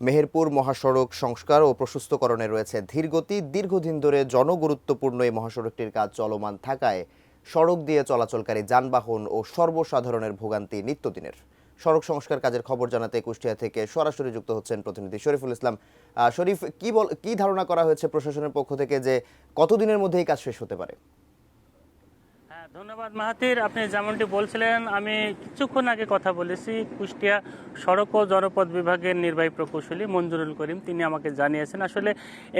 মেহেরপুর মহাসড়ক সংস্কার ও প্রশস্তকরণে রয়েছে ধীরগতি। দীর্ঘদিন ধরে জনগুরুত্বপূর্ণ এই মহাসড়কটির কাজ চলমান থাকায় সড়ক দিয়ে চলাচলকারী যানবাহন ও সর্বসাধারণের ভোগান্তি নিত্যদিনের। সড়ক সংস্কার কাজের খবর জানাতে কুষ্টিয়া থেকে সরাসরি যুক্ত হচ্ছেন প্রতিনিধি শরীফুল ইসলাম। শরীফ, কি ধারণা করা হয়েছে প্রশাসনের পক্ষ থেকে যে কতদিনের মধ্যে এই কাজ শেষ হতে পারে? ধন্যবাদ মাহাতির। আপনি যেমনটি বলছিলেন, আমি কিছুক্ষণ আগে কথা বলেছি কুষ্টিয়া সড়ক ও জনপথ বিভাগের নির্বাহী প্রকৌশলী মঞ্জুরুল করিম। তিনি আমাকে জানিয়েছেন আসলে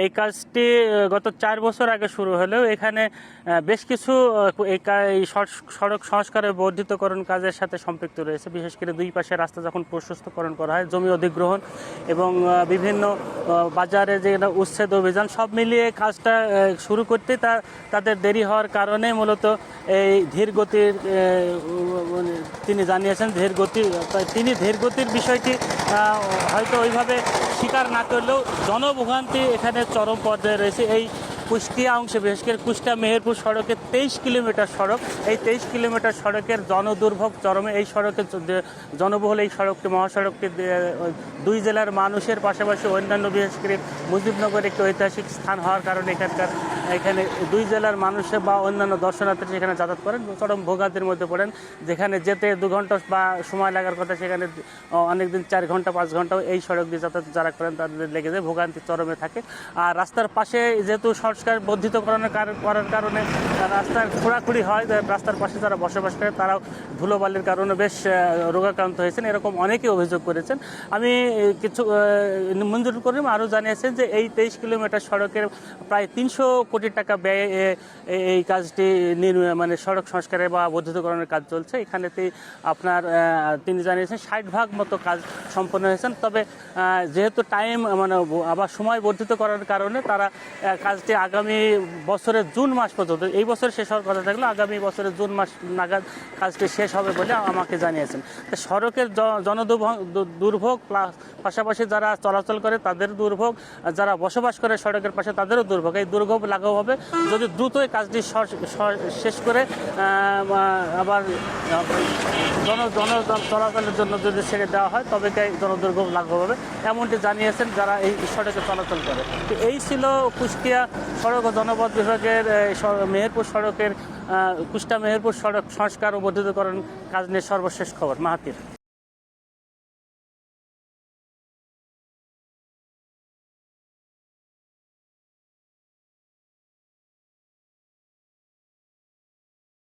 এই কাজটি গত 4 বছর আগে শুরু হলেও এখানে বেশ কিছু এই সড়ক সংস্কারের বর্ধিতকরণ কাজের সাথে সম্পৃক্ত রয়েছে। বিশেষ করে দুই পাশে রাস্তা যখন প্রশস্তকরণ করা হয়, জমি অধিগ্রহণ এবং বিভিন্ন বাজারে যে উচ্ছেদ অভিযান, সব মিলিয়ে কাজটা শুরু করতে তাদের দেরি হওয়ার কারণে মূলত এই ধীরগতির তিনি জানিয়েছেন তিনি ধীরগতির বিষয়টি হয়তো ওইভাবে স্বীকার না করলেও জনভোগান্তি এখানে চরম পর্যায়ে রয়েছে। এই কুষ্টিয়া অংশে, বিশেষ করে কুষ্টিয়া মেহেরপুর সড়কের 23 কিলোমিটার সড়ক, এই 23 কিলোমিটার সড়কের জনদুর্ভোগ চরমে। এই সড়কের জনবহুল এই সড়কটি, মহাসড়কটি দুই জেলার মানুষের পাশাপাশি অন্যান্য, বিশেষ করে মুজিবনগর একটি ঐতিহাসিক স্থান হওয়ার কারণে এখানে দুই জেলার মানুষে বা অন্যান্য দর্শনার্থী সেখানে যাতায়াত করেন, চরম ভোগান্তির মধ্যে পড়েন। যেখানে যেতে 2 ঘন্টা বা সময় লাগার কথা, সেখানে অনেকদিন 4 ঘন্টা 5 ঘন্টাও এই সড়ক দিয়ে যাতায়াত যারা করেন তাদের লেগে যায়, ভোগান্তি চরমে থাকে। আর রাস্তার পাশে যেহেতু সংস্কার বর্ধিতকরণের করার কারণে রাস্তার খোঁড়াখুড়ি হয়, রাস্তার পাশে যারা বসবাস করে তারাও ধুলোবালির কারণে বেশ রোগাক্রান্ত হয়েছেন, এরকম অনেকেই অভিযোগ করেছেন। আমি কিছু মঞ্জুর করিম আরও জানিয়েছেন যে এই 23 কিলোমিটার সড়কের প্রায় 300 কোটি টাকা ব্যয়ে এই কাজটি মানে সড়ক সংস্কারের বা বর্ধিতকরণের কাজ চলছে। এখানেতেই আপনার তিনি জানিয়েছেন 60% মতো কাজ সম্পন্ন হয়েছেন। তবে যেহেতু টাইম মানে আবার সময় বর্ধিত করার কারণে তারা কাজটি আগামী বছরের জুন মাস পর্যন্ত, এই বছর শেষ হওয়ার কথা থাকলে আগামী বছরের জুন মাস নাগাদ কাজটি শেষ হবে বলে আমাকে জানিয়েছেন। সড়কের দুর্ভোগ পাশাপাশি যারা চলাচল করে তাদের দুর্ভোগ, যারা বসবাস করে সড়কের পাশে তাদেরও দুর্ভোগ। এই দুর্ভোগ লাঘব হবে যদি দ্রুত এই কাজটি শেষ করে আবার চলাচলের জন্য যদি ছেড়ে দেওয়া হয় তবে জনদুর্ভোগ লাঘব হবে, এমনটি জানিয়েছেন যারা এই সড়কে চলাচল করে। তো এই ছিল কুষ্টিয়া সড়ক ও জনপথ বিভাগের মেহেরপুর সড়কের কুষ্টিয়া মেহেরপুর সড়ক সংস্কার ও বর্ধিতকরণ কাজ নিয়ে সর্বশেষ খবর। মাহাতির।